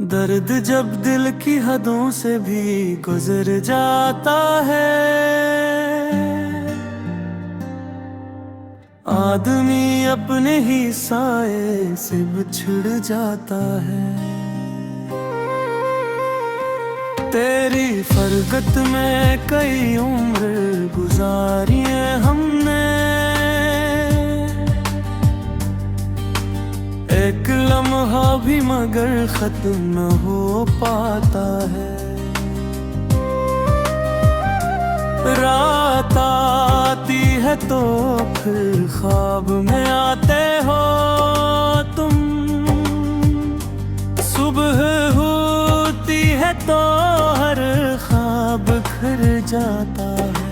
दर्द जब दिल की हदों से भी गुजर जाता है, आदमी अपने ही साए से बिछड़ जाता है। तेरी फरगत में कई उम्र गुजारी है हमने, एक लम्हा भी मगर खत्म न हो पाता है। रात आती है तो फिर ख्वाब में आते हो तुम, सुबह होती है तो हर ख्वाब घर जाता है।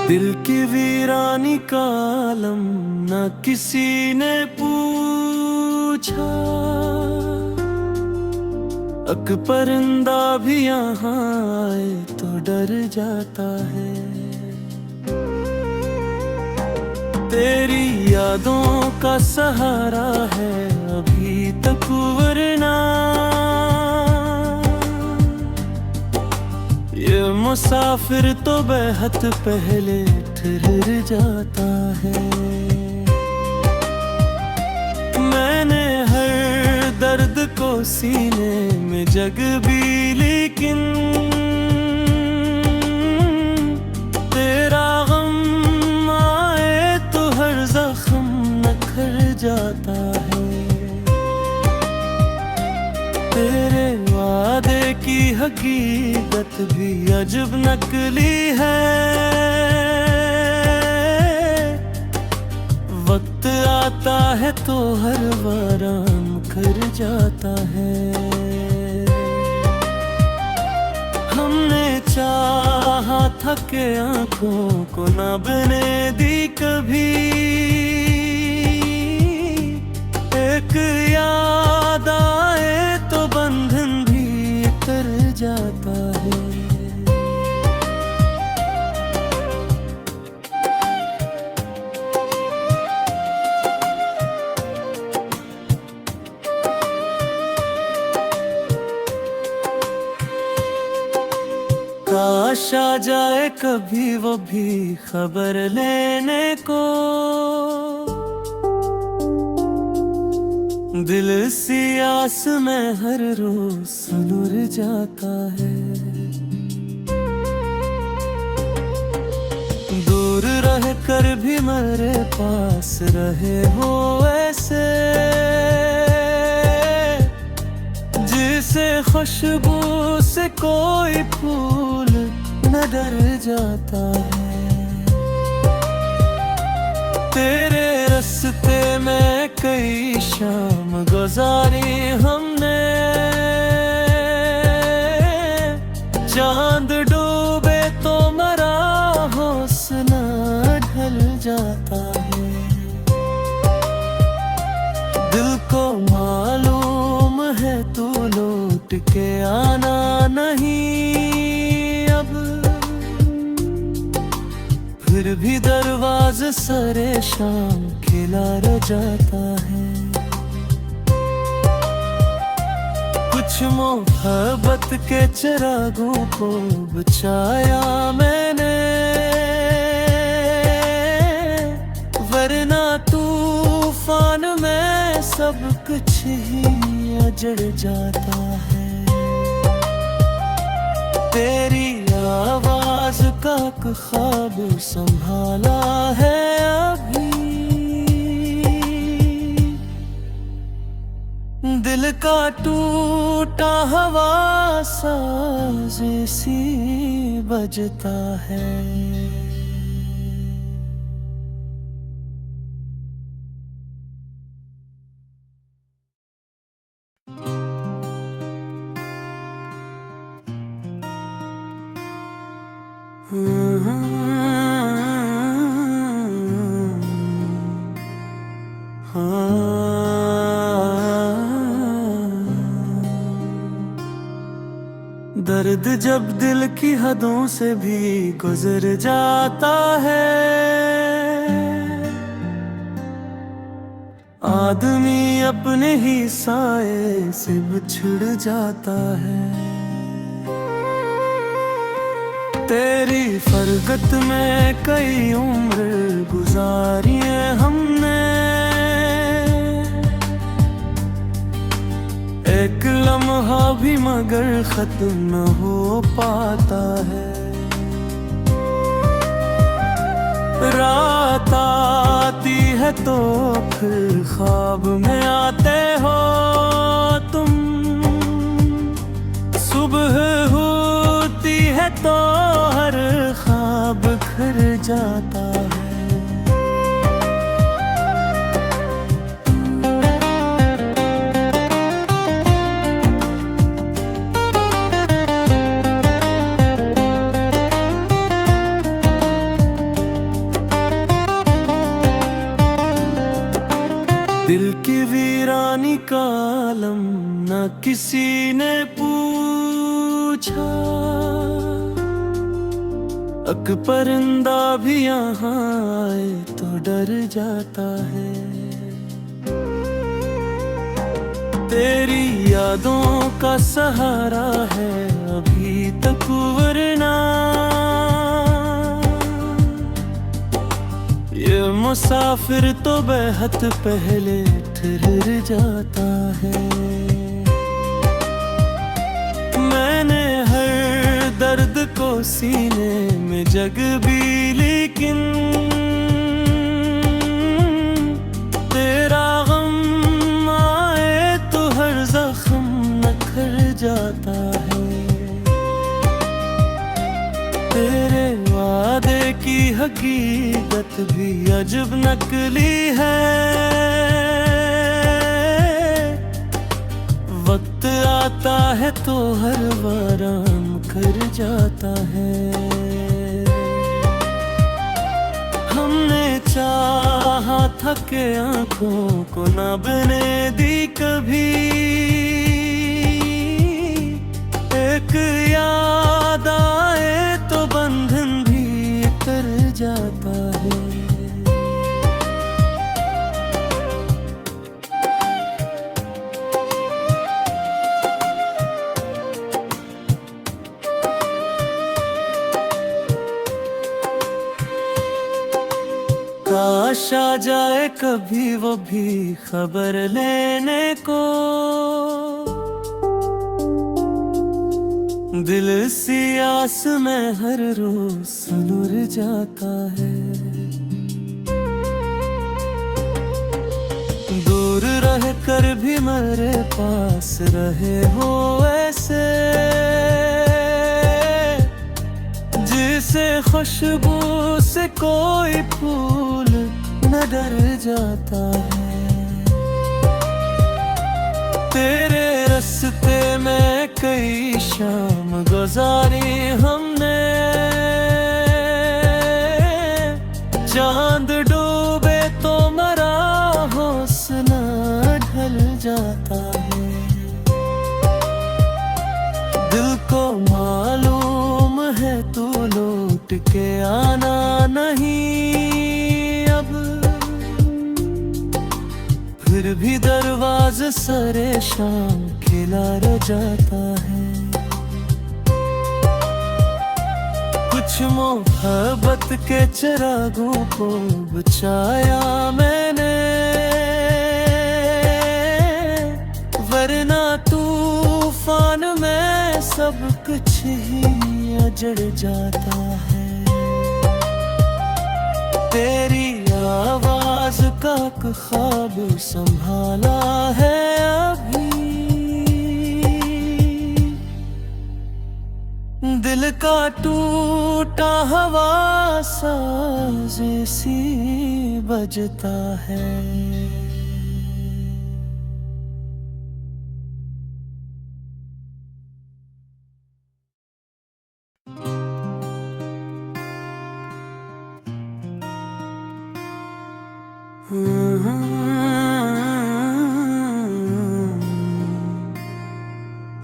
दिल की वीरानी का आलम न किसी ने पूछा, अक परिंदा भी यहाँ आए तो डर जाता है। तेरी यादों का सहारा है अभी तक वरना ये मुसाफिर तो बेहद पहले ठहर जाता है। मैंने हर दर्द को सीने में जग भी, लेकिन तेरा गम आए तो हर जख्म नखर जाता है। तेरे वादे की हकीकत भी अजब नकली है, वक्त आता है तो हर वाराम कर जाता है। हमने चाहा था कि आँखों को न बने दी कभी, एक याद आए तो बंधन भी कर जाता है। काश आ जाए कभी वो भी खबर लेने को, दिल सी आस में हर रोज सुलझ जाता है। दूर रह कर भी मेरे पास रहे हो ऐसे, जिसे खुशबू से कोई फूल न डर जाता है। तेरे रास्ते में कई शाम गुजारी हमने, चांद डूबे तो मरा हौसला ढल जाता है। दिल को मालूम है तू लौट के आना नहीं अब, फिर भी दरवाज़े सरे शाम खिला रह जाता है। कुछ मोहब्बत के चिरागों को बुझाया मैंने, वरना तूफान में सब कुछ ही उजड़ जाता है। तेरी आवाज का ख्वाब संभाला है अभी, दिल का टूटा हवा साज सी बजता है। दर्द जब दिल की हदों से भी गुजर जाता है, आदमी अपने ही साए से बिछड़ जाता है। तेरी फरगत में कई उम्र गुजारी है हमने, एक लम्हा भी मगर खत्म न हो पाता है। रात आती है तो फिर ख्वाब में आते हो तुम, सुबह होती है तो हर ख्वाब खर जाता है। दिल की वीरानी का आलम न किसी ने पूछा, अक परिंदा भी यहाँ आए तो डर जाता है। तेरी यादों का सहारा है अभी तक वरना, ये मुसाफिर तो बेहद पहले ठहर जाता है। मैंने हर दर्द को सीने में जग भी, लेकिन तेरा गम आए तो हर जख्म नखर जाता है। तेरे वादे की हकीकत भी अजब नकली है, वक्त आता है तो हर वाराम कर जाता है। हमने चाहा था कि आंखों को न बने दी कभी, एक याद आए तो बंधन भी कर जाता है। काश आ जाए कभी वो भी खबर लेने को, दिल सी आस में हर रोज सुलझ जाता है। दूर रह कर भी मेरे पास रहे हो ऐसे, जिसे खुशबू से कोई फूल न डर जाता है। तेरे रास्ते में कई शाम गुजारी हमने, चांद डूबे तो मरा हौसला ढल जाता है। दिल को मालूम है तू लौट के आना नहीं अब, फिर भी दरवाज़ा सरे शाम खिला रह जाता है। कुछ मोहब्बत के चिरागों को बुझाया मैंने, वरना तूफान में सब कुछ ही उजड़ जाता है। तेरी आवाज का ख्वाब संभाला है अभी, दिल का टूटा हवा साज सी बजता है।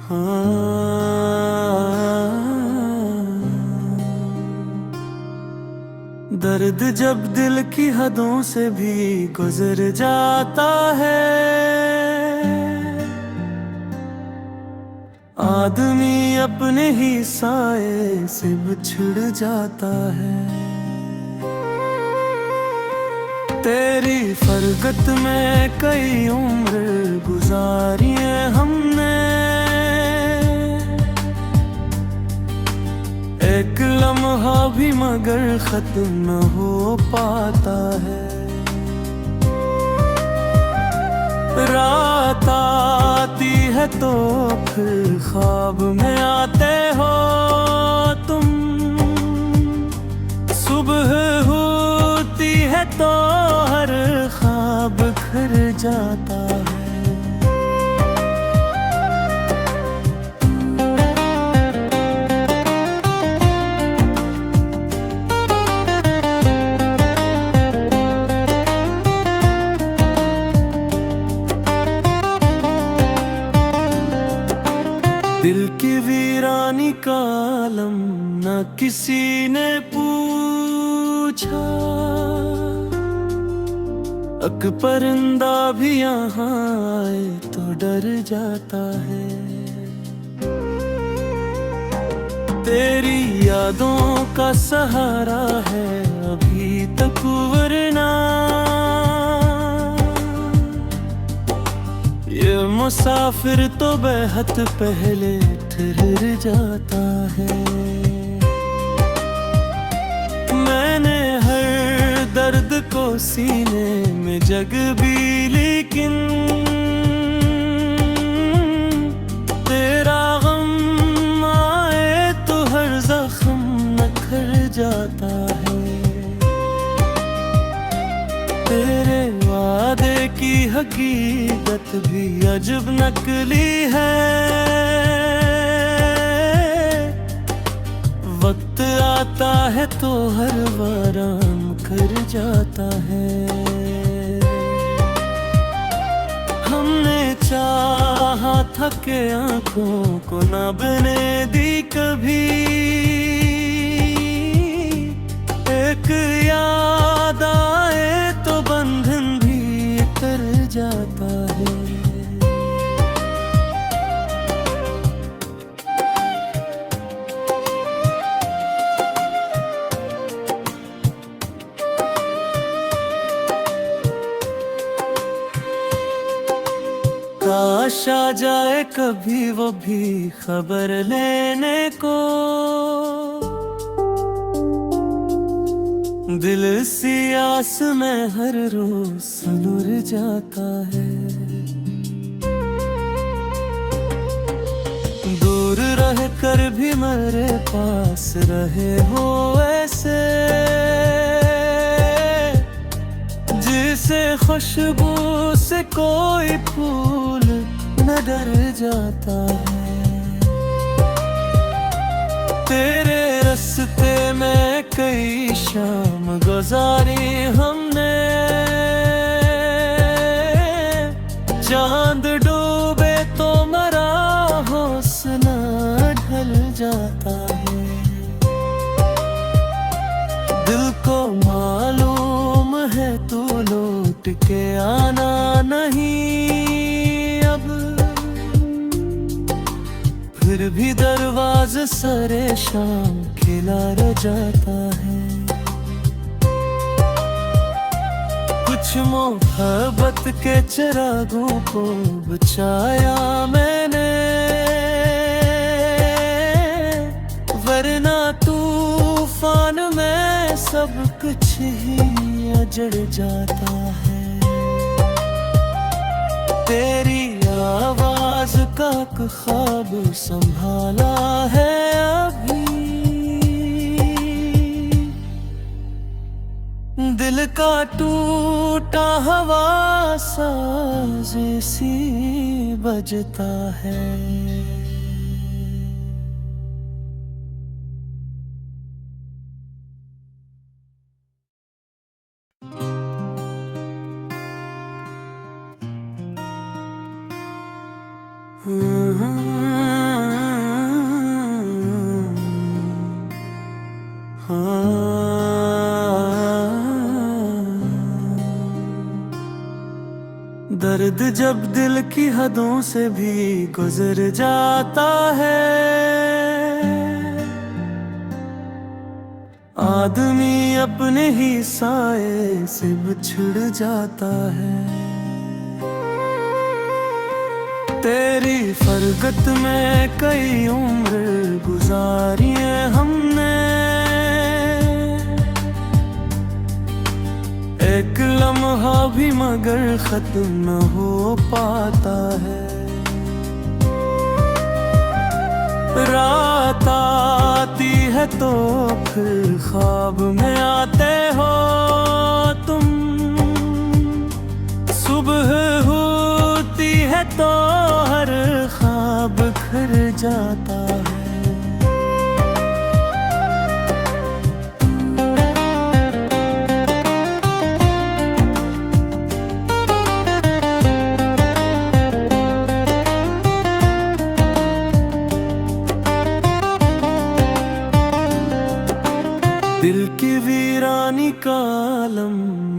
हाँ जब दिल की हदों से भी गुजर जाता है, आदमी अपने ही साए से बिछड़ जाता है। तेरी फरगत में कई उम्र गुजारी है हमने, एक लम्हा भी मगर खत्म न हो पाता है। रात आती है तो फिर ख्वाब में आते हो तुम, सुबह होती है तो हर ख्वाब खर जाता है। दिल की वीरानी का आलम न किसी ने पूछा, अक परिंदा भी यहाँ आए तो डर जाता है। तेरी यादों का सहारा है अभी तक वरना, ये मुसाफिर तो बेहद पहले ठहर जाता है। मैंने हर दर्द को सीने में जग भी, लेकिन तेरा गम आए तो हर जख्म नखर जाता है। तेरे वादे की हकीकत भी अजब नकली है, वक्त आता है तो हर वाराम कर जाता है। हमने चाहा था कि आंखों को न बने दी कभी, एक याद आए तो बंधन भी कर जाता है। काश आ जाए कभी वो भी खबर लेने को, दिल सी आस में हर रोज सुलझ जाता है। दूर रह कर भी मेरे पास रहे हो ऐसे, जिसे खुशबू से कोई फूल न डर जाता है। तेरे रास्ते में कई शाम गुजारी हमने, चांद डूबे तो मरा हौसला ढल जाता है। दिल को मालूम है तू लौट के आना नहीं अब, फिर भी दरवाज़ा सरे शाम खिला रह जाता है। कुछ मोहब्बत के चिरागों को बचाया मैंने, वरना तूफान में सब कुछ ही अजड़ जाता है। तेरी आवाज का ख्वाब संभाला है अभी, दिल का टूटा हवा साज सी बजता है। हाँ दर्द जब दिल की हदों से भी गुजर जाता है, आदमी अपने ही साए से बिछड़ जाता है। तेरी फरगत में कई उम्र गुजारी है हमने, एक लम्हा भी मगर खत्म न हो पाता है। रात आती है तो फिर ख्वाब में आते हो तुम, सुबह होती है तो हर ख्वाब खर जाता है। दिल की वीरानी का आलम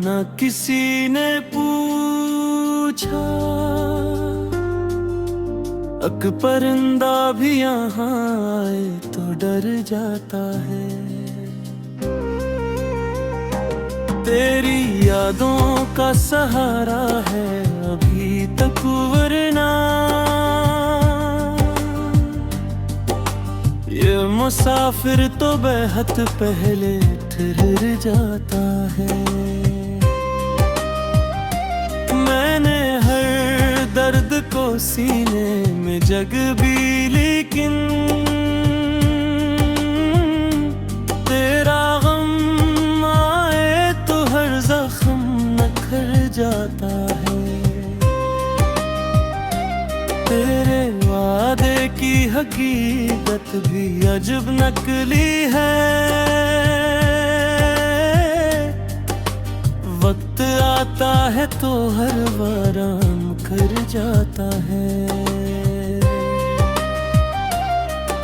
न किसी ने पूछा, अक परिंदा भी यहाँ आए तो डर जाता है। तेरी यादों का सहारा है अभी तक वरना, ये मुसाफिर तो बेहद पहले ठहर जाता है। मैंने हर दर्द को सीने में जग भी, लेकिन तेरा गम आए तो हर जख्म नखर जाता है। तेरे वादे की हकीकत भी अजब नकली है, वक्त आता है तो हर वाराम कर जाता है।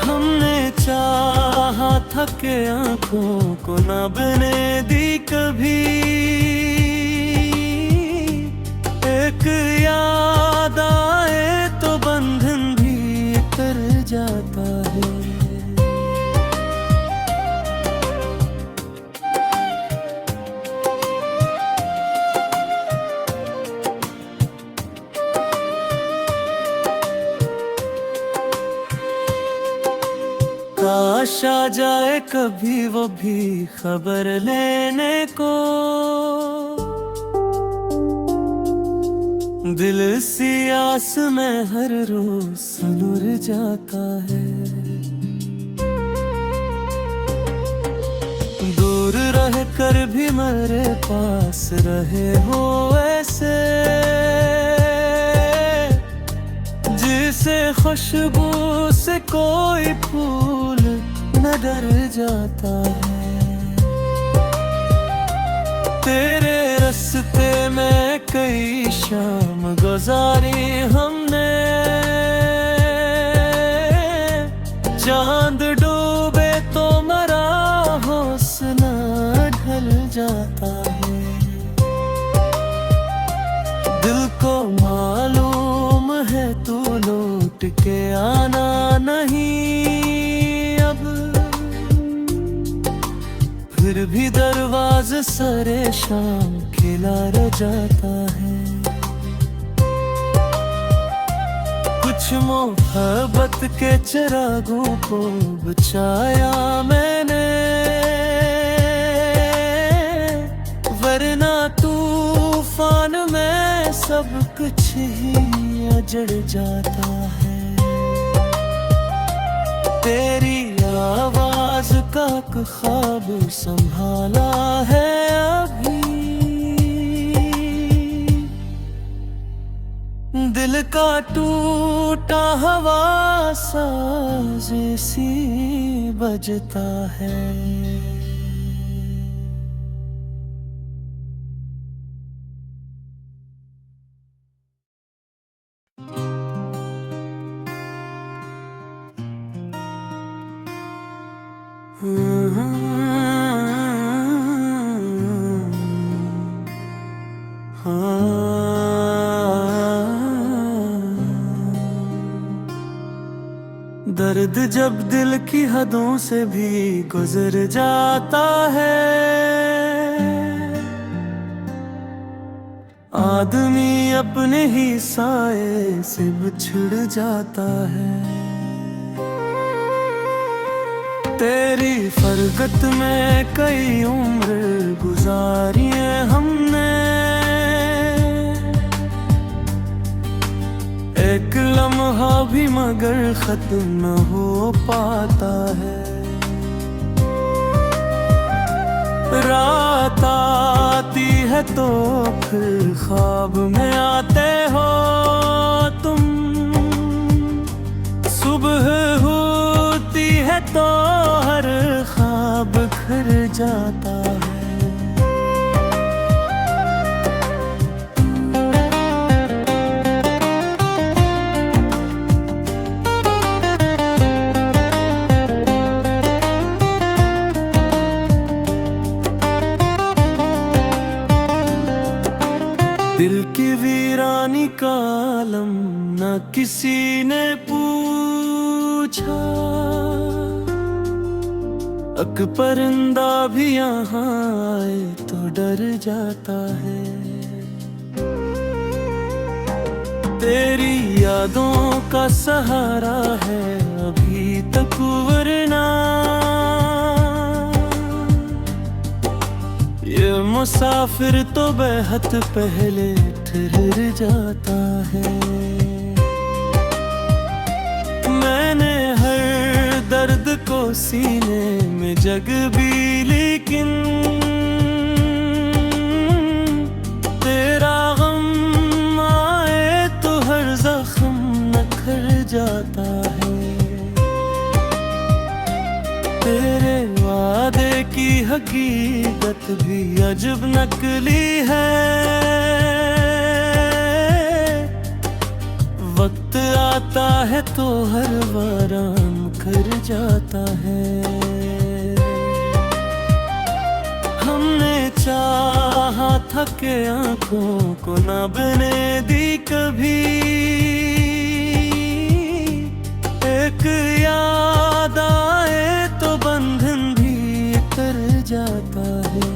हमने चाहा था कि आँखों को न बने दी कभी, एक याद आए तो बंधन भी कर जाता है। काश आ जाए कभी वो भी खबर लेने को, दिल सी आस में हर रोज सुलझ जाता है। दूर रह कर भी मेरे पास रहे हो ऐसे, जिसे खुशबू से कोई फूल न डर जाता है। तेरे रास्ते में कई शाम गुजारी हमने, चांद डूबे तो मरा हौसला ढल जाता है। दिल को मालूम है तू लौट के आना नहीं अब, फिर भी दरवाज़े सरे शाम खिला रह जाता है। कुछ मोहब्बत के चिरागों को बुझाया मैंने, वरना तूफान में सब कुछ ही अजड़ जाता है। तेरी आवाज का ख्वाब संभाला है अभी, दिल का टूटा हवा साज सी बजता है। हाँ दर्द जब दिल की हदों से भी गुजर जाता है, आदमी अपने ही साए से बिछड़ जाता है। तेरी फरगत में कई उम्र गुजारी है हमने, एक लम्हा भी मगर खत्म न हो पाता है। रात आती है तो फिर ख्वाब में आते हो तुम, सुबह होती है तो हर ख्वाब खर जाता है। दिल की वीरानी का आलम न किसी ने पूछा, अक परिंदा भी यहाँ आए तो डर जाता है। तेरी यादों का सहारा है अभी तक वरना, ये मुसाफिर तो बेहद पहले ठहर जाता है। मैंने हर दर्द को सीने में जग भी, लेकिन तेरा गम आए तो हर जख्म नखर जाता है। तेरे वादे की हकीकत भी अजब नकली है, वक्त आता है तो हर वाराम कर जाता है। हमने चाहा था कि आँखों को न बने दी कभी, एक याद आए तो बंधन भी कर जाता है।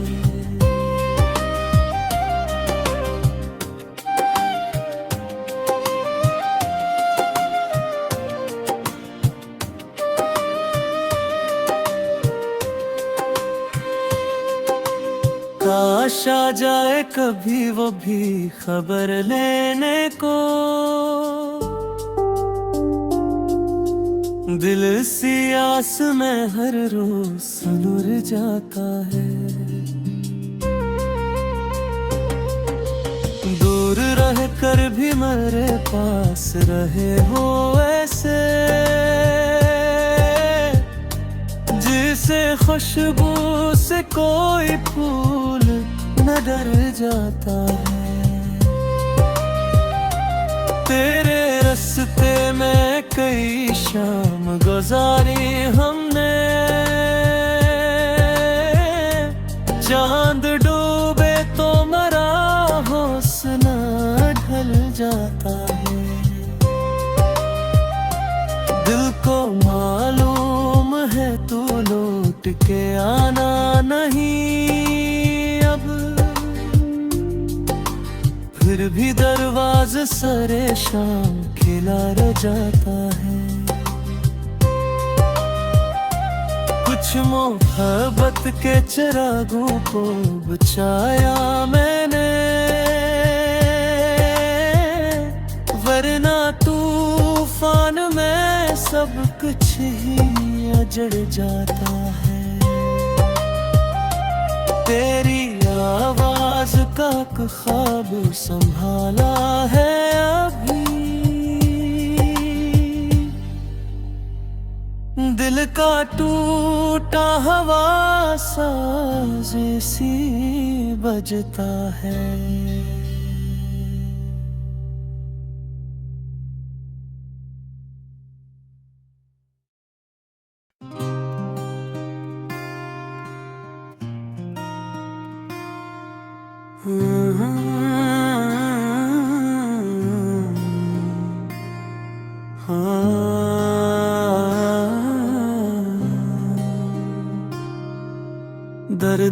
काश आ जाए कभी वो भी खबर लेने को, दिल सी आस में हर रोज सुलझ जाता है। दूर रह कर भी मेरे पास रहे हो ऐसे, जिसे खुशबू से कोई फूल न डर जाता है। तेरे रास्ते में कई शाम गुजारी हमने, चांद डूबे तो मरा हौसला ढल जाता है। दिल को मालूम है तू लौट के आना नहीं अब, फिर भी दरवाज़े सरे शाम खिला रह जाता है। कुछ मोहब्बत के चिरागों को बचाया मैंने, वरना तूफान में सब कुछ ही अजड़ जाता है। तेरी आवाज का ख्वाब संभाला है अभी, दिल का टूटा हवा साज सी बजता है। हाँ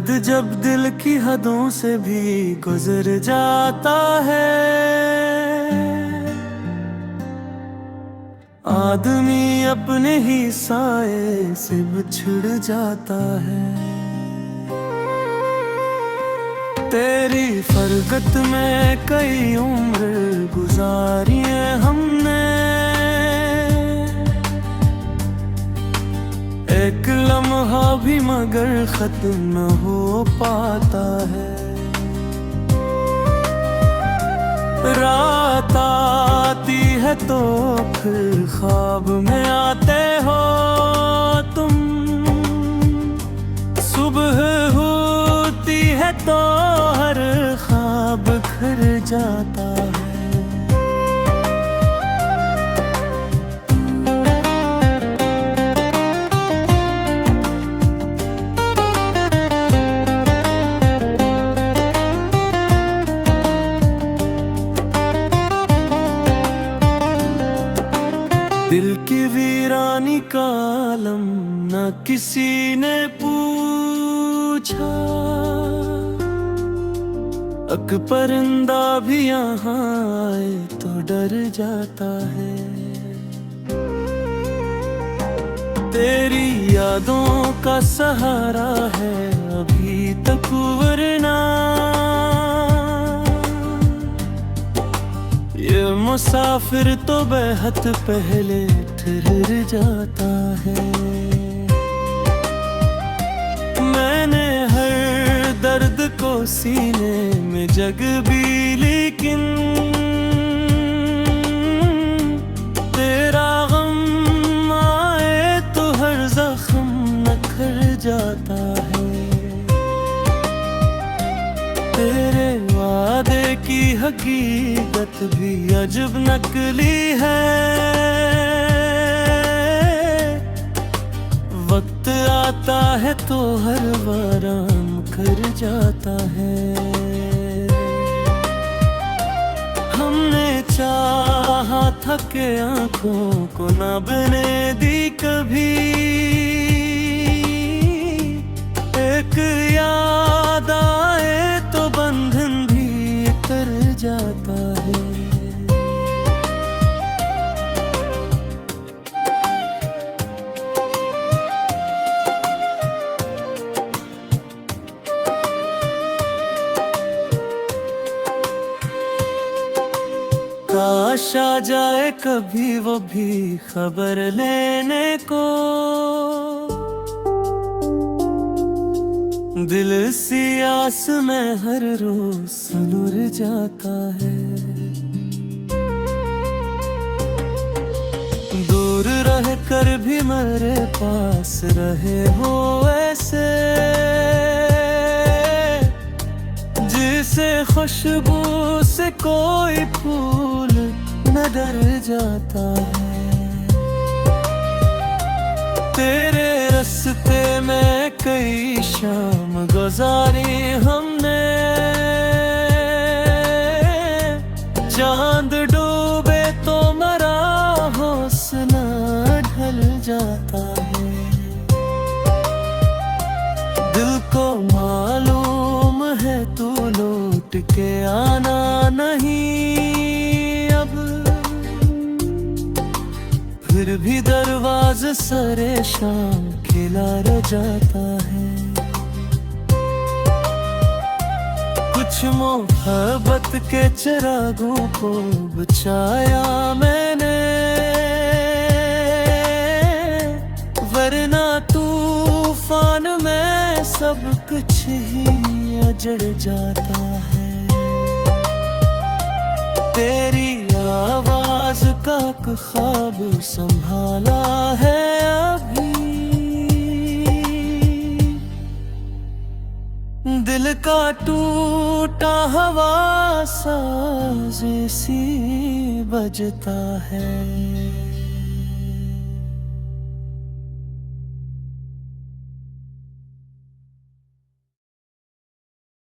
दर्द जब दिल की हदों से भी गुजर जाता है, आदमी अपने ही साए से बिछड़ जाता है। तेरी फरगत में कई उम्र गुजारी है हमने, एक लम्हा भी मगर खत्म न हो पाता है। रात आती है तो फिर ख्वाब में आते हो तुम, सुबह होती है तो हर ख्वाब घर जाता है। दिल की वीरानी का आलम न किसी ने पूछा, अक परिंदा भी यहाँ आए तो डर जाता है। तेरी यादों का सहारा है अभी तक वरना ये मुसाफिर तो बेहद पहले ठहर जाता है। मैंने हर दर्द को सीने में जग भी, लेकिन तेरा गम आए तो हर जख्म नखर जाता है। तेरे वादे की हकीकत भी अजब नकली है, वक्त आता है तो हर वाराम कर जाता है। हमने चाहा था कि आँखों को न बने दी कभी, एक याद आए तो बंधन भी कर जाता है। काश आ जाए कभी वो भी खबर लेने को, दिल सी आस में हर रोज सुलझ जाता है। दूर रह कर भी मेरे पास रहे हो ऐसे, जिसे खुशबू से कोई फूल न डर जाता है। तेरे रास्ते में कई शाम गुजारी हमने, चांद डूबे तो मरा हौसला ढल जाता है। दिल को मालूम है तू लौट के आना नहीं अब, फिर भी दरवाज़ा सरे शाम खिला रह जाता है। कुछ मोहब्बत के चिरागों को बचाया मैंने, वरना तूफान में सब कुछ ही उजड़ जाता है। तेरी आवाज का ख्वाब संभाला है अभी, दिल का टूटा हवा साज़ सी बजता है।